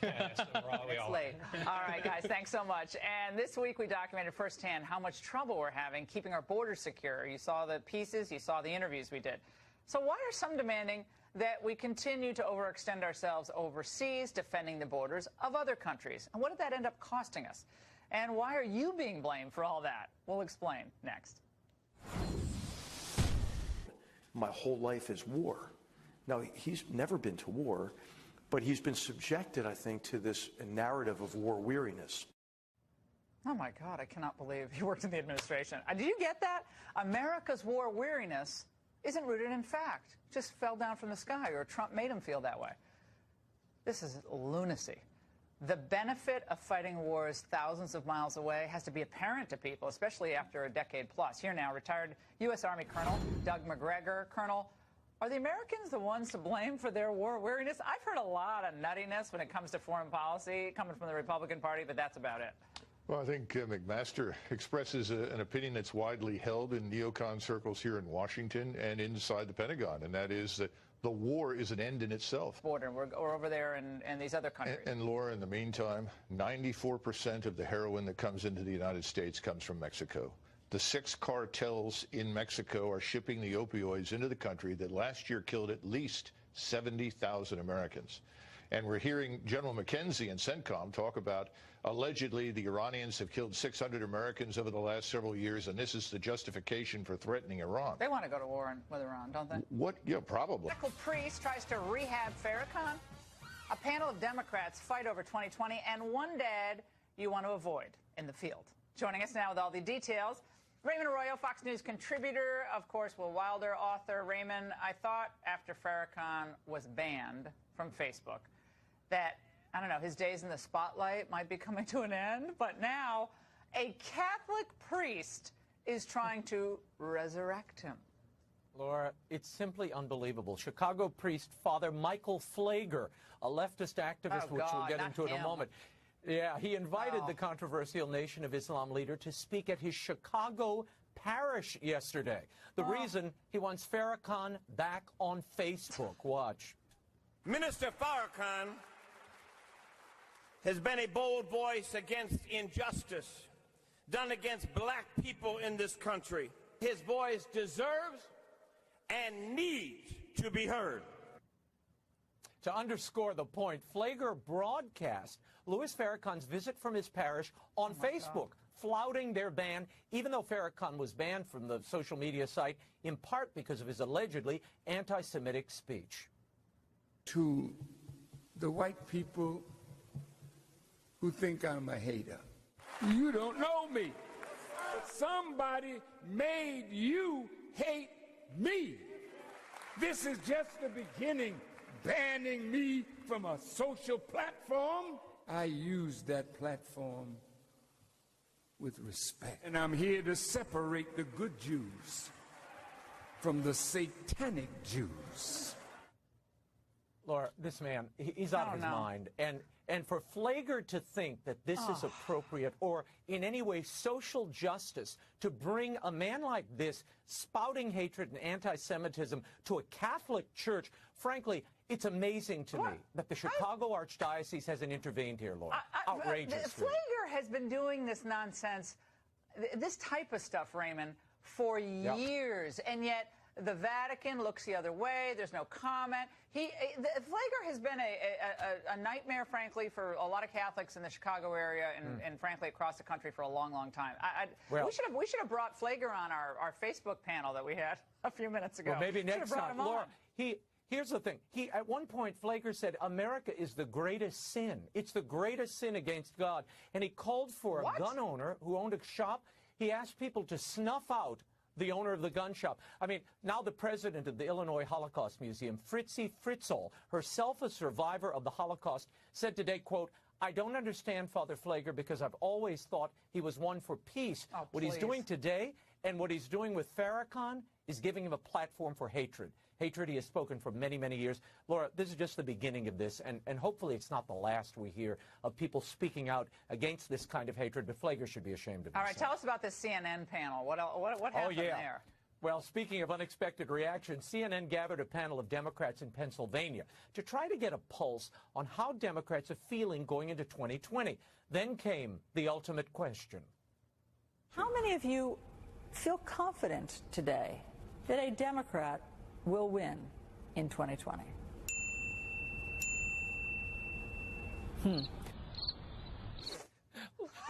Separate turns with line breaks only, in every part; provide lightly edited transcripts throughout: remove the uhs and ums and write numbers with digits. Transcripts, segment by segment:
Yes, it's
late. All right, guys, thanks so much. And this week we documented firsthand how much trouble we're having keeping our borders secure. You saw the pieces, you saw the interviews we did. So why are some demanding that we continue to overextend ourselves overseas, defending the borders of other countries? And what did that end up costing us? And why are you being blamed for all that? We'll explain next.
My whole life is war. Now, he's never been to war, but he's been subjected, I think, to this narrative of war weariness.
Oh, my God, I cannot believe he worked in the administration. Did you get that? America's war weariness isn't rooted in fact. It just fell down from the sky, or Trump made him feel that way. This is lunacy. The benefit of fighting wars thousands of miles away has to be apparent to people, especially after a decade plus. Here now, retired U.S. Army Colonel Doug McGregor. Colonel, are the Americans the ones to blame for their war weariness? I've heard a lot of nuttiness when it comes to foreign policy coming from the Republican Party, but that's about it.
Well, I think McMaster expresses an opinion that's widely held in neocon circles here in Washington and inside the Pentagon, and that is that the war is an end in itself.
Border, we're over there in these other countries.
And Laura, in the meantime, 94% of the heroin that comes into the United States comes from Mexico. The 6 cartels in Mexico are shipping the opioids into the country that last year killed at least 70,000 Americans. And we're hearing General McKenzie and CENTCOM talk about allegedly the Iranians have killed 600 Americans over the last several years, and this is the justification for threatening Iran.
They want to go to war with Iran, don't they?
What? Yeah, probably.
Medical priest tries to rehab Farrakhan. A panel of Democrats fight over 2020, and one dad you want to avoid in the field. Joining us now with all the details, Raymond Arroyo, Fox News contributor, of course, Will Wilder, author. Raymond, I thought after Farrakhan was banned from Facebook that, I don't know, his days in the spotlight might be coming to an end, but now a Catholic priest is trying to resurrect him.
Laura, it's simply unbelievable. Chicago priest Father Michael Flager, a leftist activist, which we'll get into in a moment. Yeah, he invited the controversial Nation of Islam leader to speak at his Chicago parish yesterday. The reason, he wants Farrakhan back on Facebook. Watch.
Minister Farrakhan has been a bold voice against injustice done against black people in this country. His voice deserves and needs to be heard.
To underscore the point, Flager broadcast Louis Farrakhan's visit from his parish on Facebook, flouting their ban, even though Farrakhan was banned from the social media site, in part because of his allegedly anti-Semitic speech.
To the white people who think I'm a hater, you don't know me. Somebody made you hate me. This is just the beginning. Banning me from a social platform, I use that platform with respect. And I'm here to separate the good Jews from the satanic Jews.
Laura, this man, he's out of his mind. And for Flager to think that this is appropriate or in any way social justice to bring a man like this spouting hatred and anti-Semitism to a Catholic church, frankly, it's amazing to me that the Chicago Archdiocese hasn't intervened here, Laura. Outrageous.
Flager has been doing this nonsense, this type of stuff, Raymond, for years, and yet the Vatican looks the other way. There's no comment. Flager has been a nightmare, frankly, for a lot of Catholics in the Chicago area and frankly, across the country for a long, long time. We should have brought Flager on our Facebook panel that we had a few minutes ago.
Well, maybe next time. Laura, here's the thing. At one point, Flager said America is the greatest sin. It's the greatest sin against God. And he called for a gun owner who owned a shop. He asked people to snuff out the owner of the gun shop. I mean, now the president of the Illinois Holocaust Museum, Fritzi Fritzl, herself a survivor of the Holocaust, said today, quote, I don't understand Father Flager because I've always thought he was one for peace. What he's doing today and what he's doing with Farrakhan is giving him a platform for hatred. Hatred he has spoken for many, many years. Laura, this is just the beginning of this, and hopefully it's not the last we hear of people speaking out against this kind of hatred, but Flager should be ashamed of himself.
All right, tell us about this CNN panel. What happened there?
Well, speaking of unexpected reactions, CNN gathered a panel of Democrats in Pennsylvania to try to get a pulse on how Democrats are feeling going into 2020. Then came the ultimate question.
How many of you feel confident today that a Democrat will win in 2020?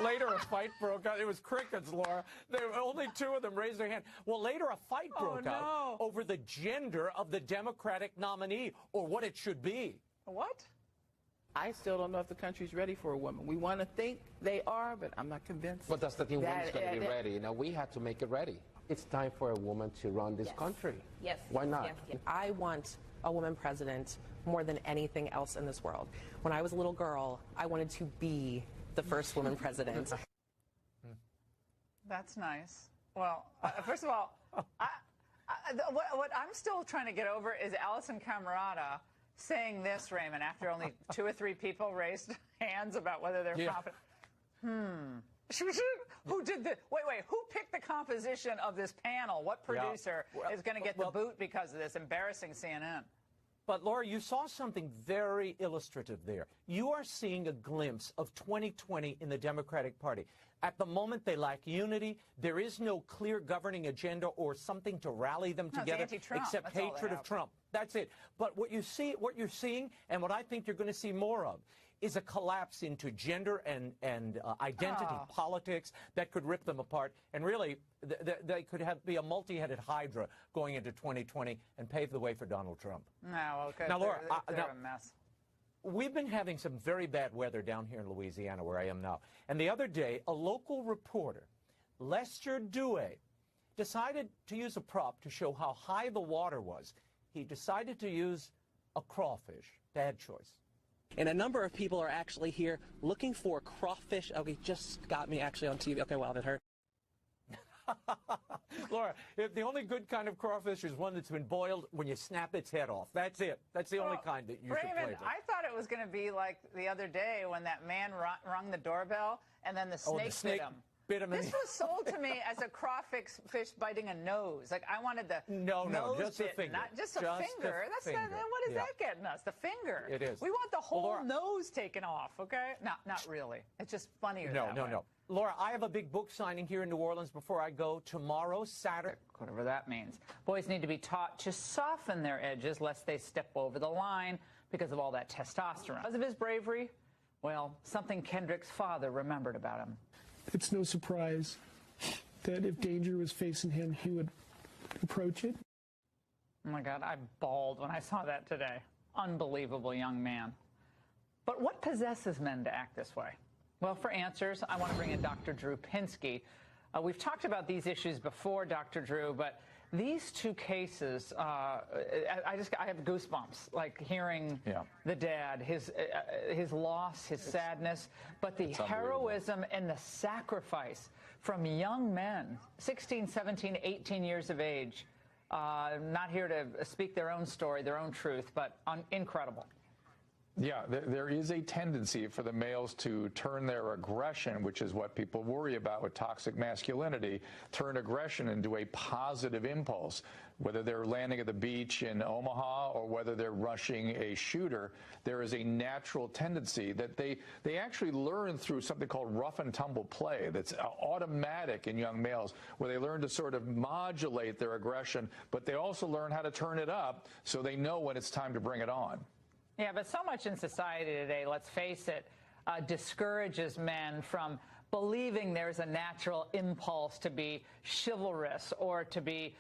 Later, a fight broke out. It was crickets, Laura. There were only two of them raised their hand. Well, later, a fight broke out over the gender of the Democratic nominee, or what it should be.
What?
I still don't know if the country's ready for a woman. We want to think they are, but I'm not convinced.
But that's the thing, women's going to be ready. You know, we had to make it ready. It's time for a woman to run this country.
Yes.
Why not?
Yes. I want a woman president more than anything else in this world. When I was a little girl, I wanted to be the first woman president.
That's nice. Well, first of all, what I'm still trying to get over is Allison Camerata saying this, Raymond, after only 2 or 3 people raised hands about whether they're confident. Who did the? Wait. Who picked the composition of this panel? What producer is going to get the boot because of this? Embarrassing CNN.
But, Laura, you saw something very illustrative there. You are seeing a glimpse of 2020 in the Democratic Party. At the moment, they lack unity. There is no clear governing agenda or something to rally them together except hatred of Trump. That's it. But what you're seeing, and what I think you're going to see more of, is a collapse into gender and identity politics that could rip them apart. And really, they could be a multi-headed hydra going into 2020 and pave the way for Donald Trump.
No, okay.
Now, Laura,
they're a mess.
We've been having some very bad weather down here in Louisiana, where I am now. And the other day, a local reporter, Lester Dewey, decided to use a prop to show how high the water was. He decided to use a crawfish. Bad choice.
And a number of people are actually here looking for crawfish. Okay, just got me actually on TV. Okay, wow, that hurt.
Laura, the only good kind of crawfish is one that's been boiled when you snap its head off. That's it. That's the only kind that you should flavor.
I thought it was going to be like the other day when that man rung the doorbell and then the snake bit him. This was sold to me as a crawfish biting a nose. Like, I wanted the nose
just
bit,
a finger.
not just a finger. What is that getting us? The finger.
It is.
We want the whole nose taken off, okay? Not really. It's just funnier that way.
No. Laura, I have a big book signing here in New Orleans before I go tomorrow, Saturday.
Whatever that means. Boys need to be taught to soften their edges lest they step over the line because of all that testosterone. Because of his bravery, well, something Kendrick's father remembered about him.
It's no surprise that if danger was facing him, he would approach it.
Oh, my God, I bawled when I saw that today. Unbelievable young man. But what possesses men to act this way? Well, for answers, I want to bring in Dr. Drew Pinsky. We've talked about these issues before, Dr. Drew, but these two cases, I have goosebumps, like hearing the dad, his loss, his sadness, but the heroism and the sacrifice from young men, 16, 17, 18 years of age, not here to speak their own story, their own truth, but incredible.
Yeah, there is a tendency for the males to turn their aggression, which is what people worry about with toxic masculinity, turn aggression into a positive impulse. Whether they're landing at the beach in Omaha or whether they're rushing a shooter, there is a natural tendency that they actually learn through something called rough and tumble play that's automatic in young males, where they learn to sort of modulate their aggression, but they also learn how to turn it up so they know when it's time to bring it on.
Yeah, but so much in society today, let's face it, discourages men from believing there's a natural impulse to be chivalrous or to be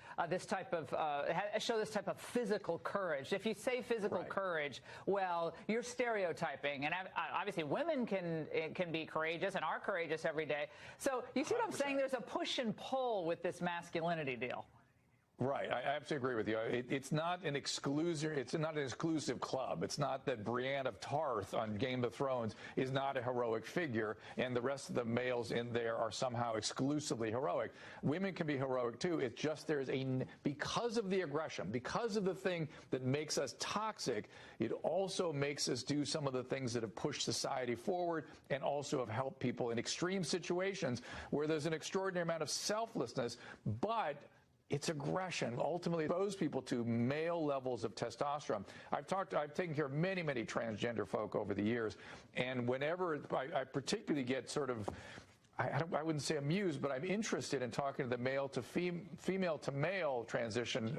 show this type of physical courage. If you say physical courage, well, you're stereotyping. And obviously women can be courageous and are courageous every day. So you see what I'm saying? There's a push and pull with this masculinity deal.
Right, I absolutely agree with you. It's not an exclusive. It's not an exclusive club. It's not that Brienne of Tarth on Game of Thrones is not a heroic figure, and the rest of the males in there are somehow exclusively heroic. Women can be heroic too. It's just because of the aggression, because of the thing that makes us toxic, it also makes us do some of the things that have pushed society forward and also have helped people in extreme situations where there's an extraordinary amount of selflessness, but It's aggression. Ultimately, expose people to male levels of testosterone. I've taken care of many, many transgender folk over the years, and whenever I particularly get sort of, I wouldn't say amused, but I'm interested in talking to the male to female to male transition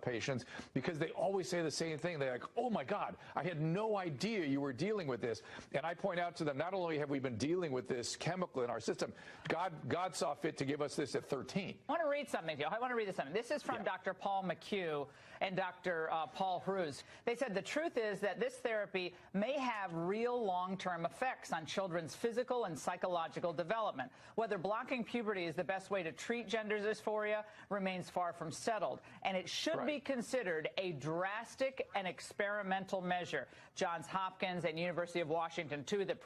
patients, because they always say the same thing. They're like, oh my God, I had no idea you were dealing with this. And I point out to them, not only have we been dealing with this chemical in our system, God saw fit to give us this at 13.
I want to read something to you. I want to read this something. This is from Dr. Paul McHugh and Dr. Paul Hruz. They said the truth is that this therapy may have real long-term effects on children's physical and psychological development. Whether blocking puberty is the best way to treat gender dysphoria remains far from settled, and it should be considered a drastic and experimental measure. Johns Hopkins and University of Washington, two of the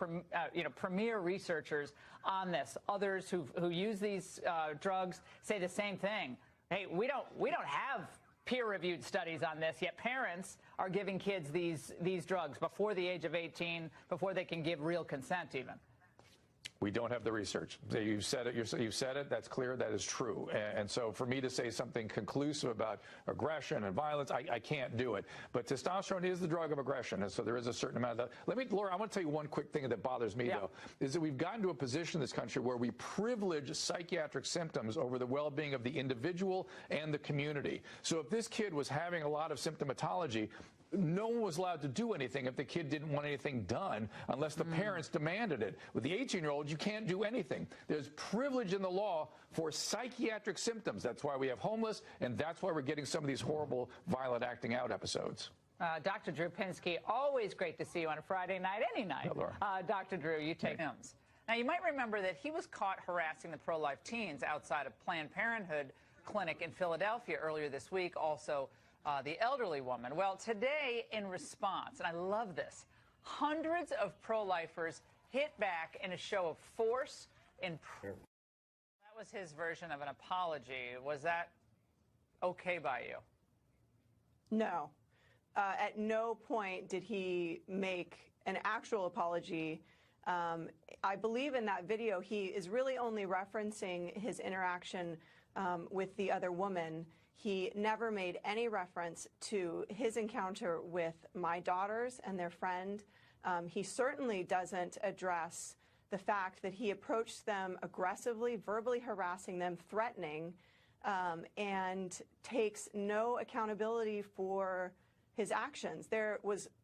premier researchers on this. Others who use these drugs say the same thing. Hey, we don't have peer-reviewed studies on this, yet parents are giving kids these drugs before the age of 18, before they can give real consent even.
We don't have the research. You've said it. You've said it. That's clear. That is true. And so for me to say something conclusive about aggression and violence, I can't do it. But testosterone is the drug of aggression, and so there is a certain amount of that. Laura, I want to tell you one quick thing that bothers me, though, is that we've gotten to a position in this country where we privilege psychiatric symptoms over the well-being of the individual and the community. So if this kid was having a lot of symptomatology, no one was allowed to do anything if the kid didn't want anything done unless the parents demanded it. With the 18-year-old, you can't do anything. There's privilege in the law for psychiatric symptoms. That's why we have homeless, and that's why we're getting some of these horrible, violent acting out episodes.
Dr. Drew Pinsky, always great to see you on a Friday night, any night. Dr. Drew, you take hymns. Now, you might remember that he was caught harassing the pro-life teens outside a Planned Parenthood clinic in Philadelphia earlier this week, also the elderly woman. Well, today, in response, and I love this, hundreds of pro-lifers hit back in a show of force and that was his version of an apology. Was that okay by you?
No. At no point did he make an actual apology. I believe in that video he is really only referencing his interaction with the other woman. He never made any reference to his encounter with my daughters and their friend. He certainly doesn't address the fact that he approached them aggressively, verbally harassing them, threatening, and takes no accountability for his actions.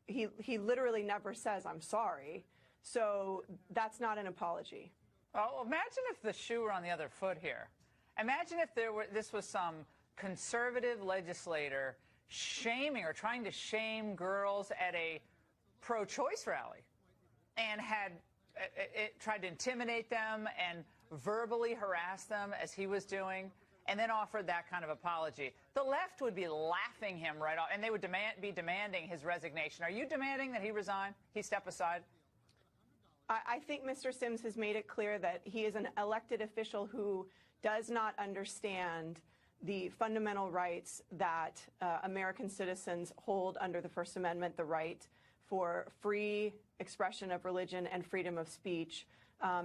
He literally never says, "I'm sorry." So that's not an apology.
Well, imagine if the shoe were on the other foot here. Imagine if this was some conservative legislator shaming or trying to shame girls at a pro-choice rally and had tried to intimidate them and verbally harass them as he was doing, and then offered that kind of apology. The left would be laughing him right off, and they would be demanding his resignation. Are you demanding that he resign? He step aside?
I think Mr. Sims has made it clear that he is an elected official who does not understand the fundamental rights that American citizens hold under the First Amendment, the right for free expression of religion and freedom of speech.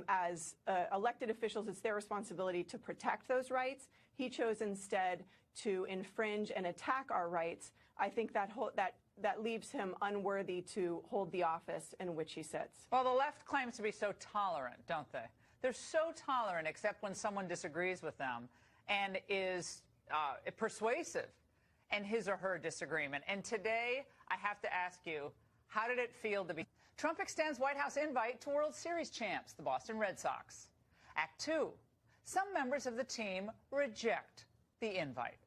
As elected officials, it's their responsibility to protect those rights. He chose instead to infringe and attack our rights. I think that leaves him unworthy to hold the office in which he sits.
Well, the left claims to be so tolerant, don't they? They're so tolerant except when someone disagrees with them and is persuasive in his or her disagreement. And today, I have to ask you, how did it feel to be... Trump extends White House invite to World Series champs, the Boston Red Sox. Act 2, some members of the team reject the invite.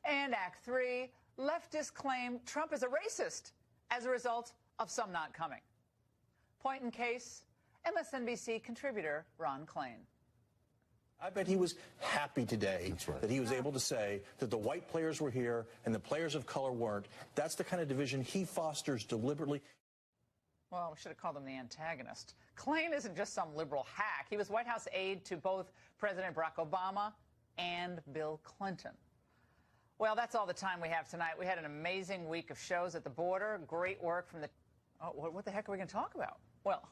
And Act 3, leftists claim Trump is a racist as a result of some not coming. Point in case, MSNBC contributor Ron Klain.
I bet he was happy today that he was able to say that the white players were here and the players of color weren't. That's the kind of division he fosters deliberately.
Well, we should have called him the antagonist. Klain isn't just some liberal hack. He was White House aide to both President Barack Obama and Bill Clinton. Well, that's all the time we have tonight. We had an amazing week of shows at the border. Great work from the... Oh, what the heck are we going to talk about? Well,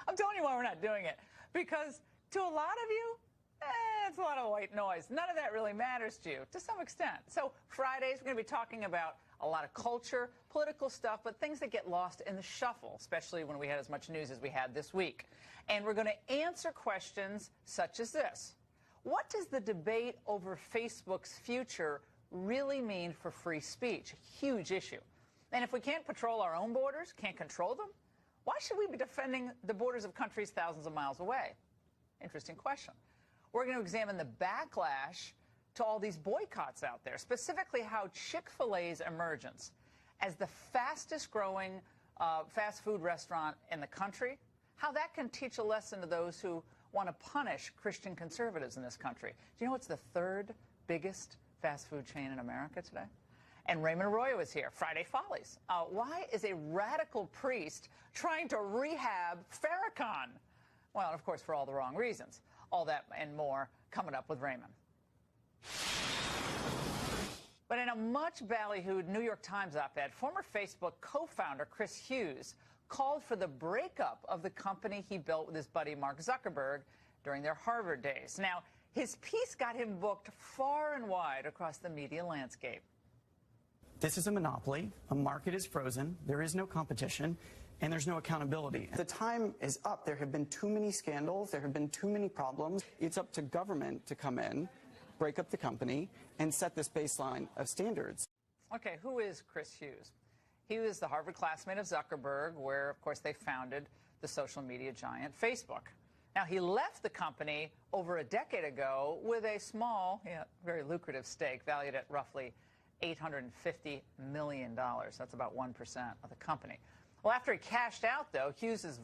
I'm telling you why we're not doing it. Because to a lot of you, It's a lot of white noise. None of that really matters to you, to some extent. So Fridays, we're going to be talking about a lot of culture, political stuff, but things that get lost in the shuffle, especially when we had as much news as we had this week. And we're going to answer questions such as this. What does the debate over Facebook's future really mean for free speech? A huge issue. And if we can't patrol our own borders, can't control them, why should we be defending the borders of countries thousands of miles away? Interesting question. We're going to examine the backlash to all these boycotts out there, specifically how Chick-fil-A's emergence as the fastest growing fast food restaurant in the country, how that can teach a lesson to those who want to punish Christian conservatives in this country. Do you know it's the third biggest fast food chain in America today? And Raymond Arroyo is here. Friday Follies. Why is a radical priest trying to rehab Farrakhan? Well, of course, for all the wrong reasons. All that and more coming up with Raymond. But in a much ballyhooed New York Times op-ed, former Facebook co-founder Chris Hughes called for the breakup of the company he built with his buddy Mark Zuckerberg during their Harvard days. Now, his piece got him booked far and wide across the media landscape.
This is a monopoly. A market is frozen. There is no competition. And there's no accountability. The time is up. There have been too many scandals. There have been too many problems. It's up to government to come in, break up the company, and set this baseline of standards.
Okay, who is Chris Hughes? He was the Harvard classmate of Zuckerberg, where, of course, they founded the social media giant Facebook. Now, he left the company over a decade ago with a small, very lucrative stake valued at roughly $850 million. That's about 1% of the company. Well, after he cashed out, though, Hughes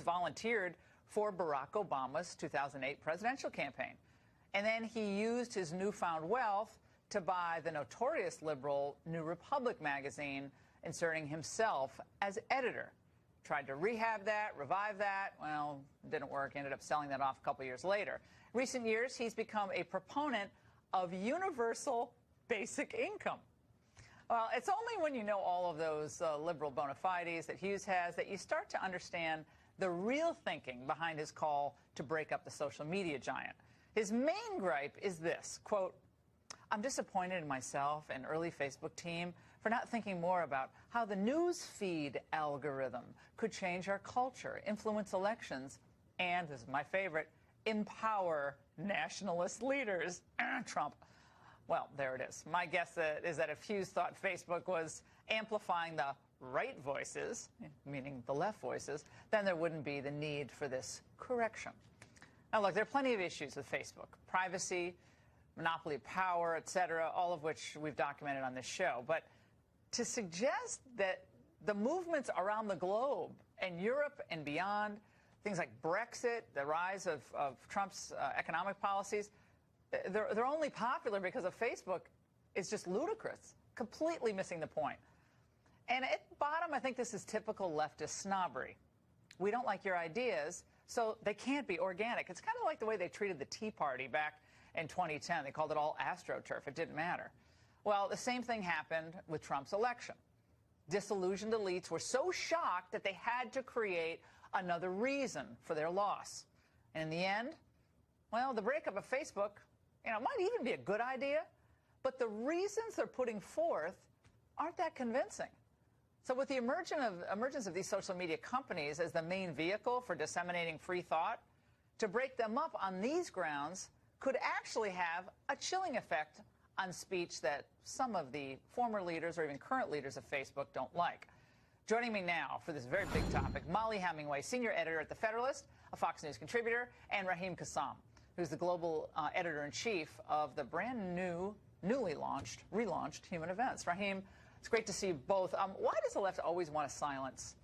volunteered for Barack Obama's 2008 presidential campaign. And then he used his newfound wealth to buy the notorious liberal New Republic magazine, inserting himself as editor. Tried to rehab that, revive that. Well, didn't work. Ended up selling that off a couple years later. Recent years, he's become a proponent of universal basic income. Well, it's only when you know all of those liberal bona fides that Hughes has that you start to understand the real thinking behind his call to break up the social media giant. His main gripe is this, quote, "I'm disappointed in myself and early Facebook team for not thinking more about how the news feed algorithm could change our culture, influence elections, and, this is my favorite, empower nationalist leaders." Trump. Well, there it is. My guess is that if Hughes thought Facebook was amplifying the right voices, meaning the left voices, then there wouldn't be the need for this correction. Now, look, there are plenty of issues with Facebook. Privacy, monopoly of power, et cetera, all of which we've documented on this show. But to suggest that the movements around the globe and Europe and beyond, things like Brexit, the rise of Trump's economic policies, they're only popular because of Facebook is just ludicrous, completely missing the point. And at bottom, I think this is typical leftist snobbery. We don't like your ideas, so they can't be organic. It's kind of like the way they treated the Tea Party back in 2010. They called it all AstroTurf. It didn't matter. Well, the same thing happened with Trump's election. Disillusioned elites were so shocked that they had to create another reason for their loss. And in the end, well, the breakup of Facebook, might even be a good idea, but the reasons they're putting forth aren't that convincing. So with the emergence of these social media companies as the main vehicle for disseminating free thought, to break them up on these grounds could actually have a chilling effect on speech that some of the former leaders or even current leaders of Facebook don't like. Joining me now for this very big topic, Molly Hemingway, senior editor at The Federalist, a Fox News contributor, and Raheem Kassam, who's the global editor-in-chief of the brand new, relaunched Human Events. Raheem, it's great to see you both. Why does the left always want to silence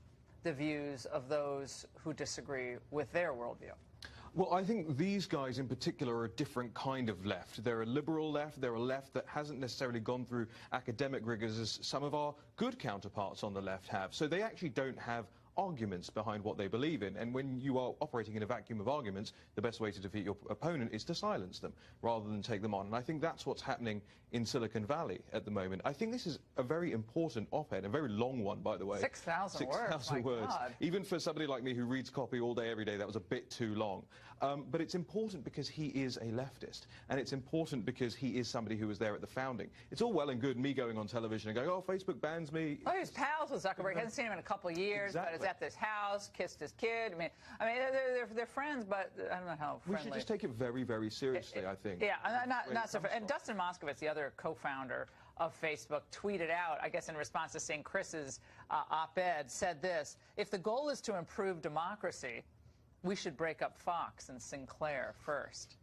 the views of those who disagree with their worldview?
Well, I think these guys in particular are a different kind of left. They're a liberal left. They're a left that hasn't necessarily gone through academic rigors as some of our good counterparts on the left have. So they actually don't have arguments behind what they believe in. And when you are operating in a vacuum of arguments, the best way to defeat your opponent is to silence them rather than take them on. And I think that's what's happening in Silicon Valley at the moment. I think this is a very important op-ed, a very long one, by the way.
6,000 words.
6,000 words.
God.
Even for somebody like me who reads copy all day, every day, that was a bit too long. But it's important because he is a leftist. And it's important because he is somebody who was there at the founding. It's all well and good me going on television and going, oh, Facebook bans me.
Well, he's pals with Zuckerberg. Hasn't seen him in a couple of years,
Exactly.
but is at this house, kissed his kid. I mean, they're friends, but I don't know how friendly.
We should just take it very, very seriously, I think.
Yeah, not so. And Dustin Moskovitz, the other co-founder of Facebook, tweeted out, I guess in response to seeing Chris's op-ed, said this: if the goal is to improve democracy, we should break up Fox and Sinclair first.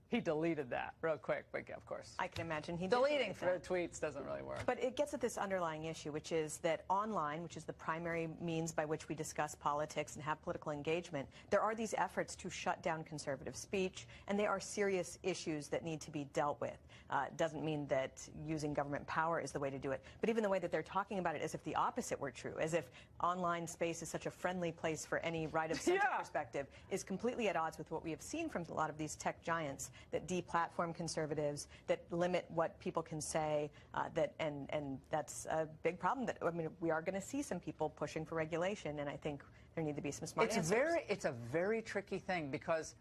He deleted that real quick, but of course.
I can imagine he
deleting tweets doesn't really work.
But it gets at this underlying issue, which is that online, which is the primary means by which we discuss politics and have political engagement, there are these efforts to shut down conservative speech, and they are serious issues that need to be dealt with. Doesn't mean that using government power is the way to do it, but even the way that they're talking about it as if the opposite were true, as if online space is such a friendly place for any right-of-center perspective, is completely at odds with what we have seen from a lot of these tech giants that deplatform conservatives, that limit what people can say, and that's a big problem. That, I mean, we are going to see some people pushing for regulation, and I think there need to be some smart answers.
It's a very tricky thing because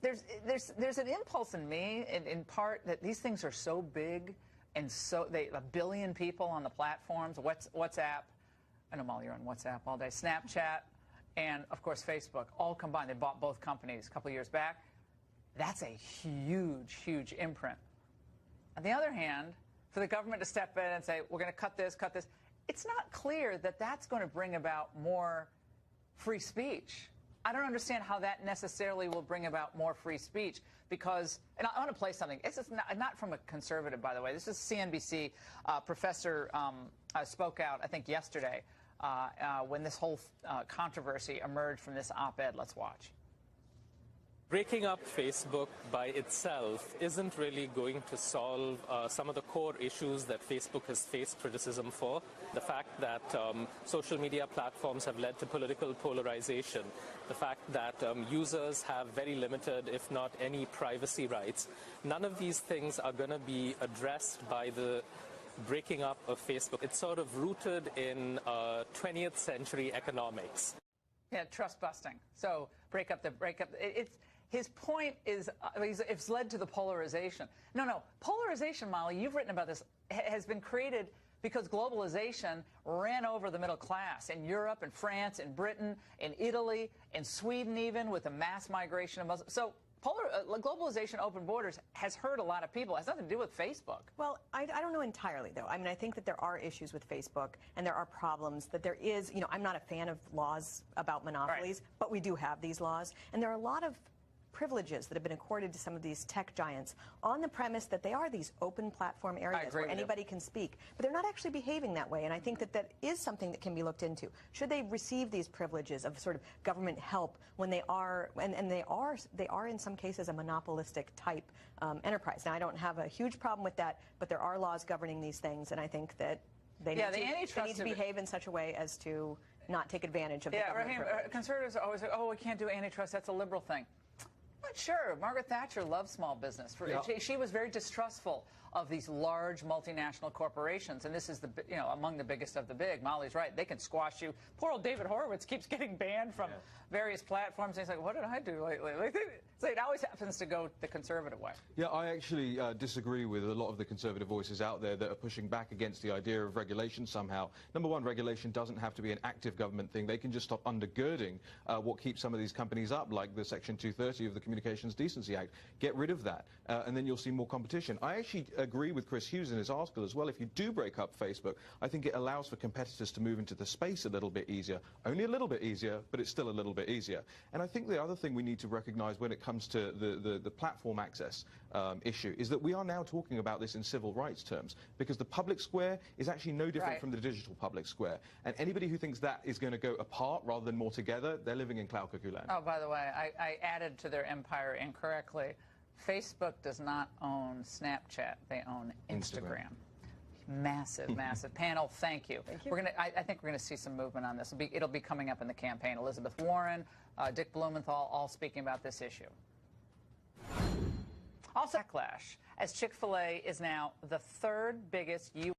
there's an impulse in me, in part, that these things are so big and so a billion people on the platforms. WhatsApp, I know, Molly, you're on WhatsApp all day. Snapchat, and of course Facebook, all combined. They bought both companies a couple years back. That's a huge, huge imprint. On the other hand, for the government to step in and say, we're going to cut this, it's not clear that that's going to bring about more free speech. I don't understand how that necessarily will bring about more free speech because, and I want to play something. This is not from a conservative, by the way. This is CNBC professor spoke out, I think, yesterday when this whole controversy emerged from this op-ed. Let's watch.
Breaking up Facebook by itself isn't really going to solve some of the core issues that Facebook has faced criticism for. The fact that social media platforms have led to political polarization, the fact that users have very limited, if not any, privacy rights. None of these things are going to be addressed by the breaking up of Facebook. It's sort of rooted in 20th century economics.
Yeah, trust busting. So break up. His point is, it's led to the polarization. No, polarization, Molly, you've written about this, has been created because globalization ran over the middle class in Europe and France and Britain and Italy and Sweden even, with the mass migration of Muslims. So globalization, open borders, has hurt a lot of people. It has nothing to do with Facebook.
Well, I don't know entirely, though. I mean, I think that there are issues with Facebook, and there are problems, that there is, I'm not a fan of laws about monopolies, but we do have these laws, and there are a lot of privileges that have been accorded to some of these tech giants on the premise that they are these open platform areas where anybody can speak, but they're not actually behaving that way, and I think that that is something that can be looked into. Should they receive these privileges of sort of government help when they are, and they are in some cases a monopolistic type enterprise? Now, I don't have a huge problem with that, but there are laws governing these things, and I think that they need to behave in such a way as to not take advantage of the government privilege.
Conservatives are always like, oh, we can't do antitrust, that's a liberal thing. Not sure. Margaret Thatcher loved small business. She was very distrustful of these large multinational corporations, and this is among the biggest of the big. Molly's right; they can squash you. Poor old David Horowitz keeps getting banned from various platforms. And he's like, "What did I do lately?" So it always happens to go the conservative way.
Yeah, I actually disagree with a lot of the conservative voices out there that are pushing back against the idea of regulation somehow. Number one, regulation doesn't have to be an active government thing. They can just stop undergirding what keeps some of these companies up, like the Section 230 of the Communications Decency Act. Get rid of that, and then you'll see more competition. I actually agree with Chris Hughes in his article as well. If you do break up Facebook, I think it allows for competitors to move into the space a little bit easier. Only a little bit easier, but it's still a little bit easier. And I think the other thing we need to recognize when it comes to the platform access issue is that we are now talking about this in civil rights terms, because the public square is actually no different from the digital public square. And anybody who thinks that is going to go apart rather than more together, they're living in cloud cuckoo land.
Oh, by the way, I added to their empire incorrectly. Facebook does not own Snapchat. They own Instagram. Massive, massive panel. Thank you.
Thank you.
I think we're gonna see some movement on this. It'll be coming up in the campaign. Elizabeth Warren, Dick Blumenthal, all speaking about this issue. Also, backlash as Chick-fil-A is now the third biggest U.S.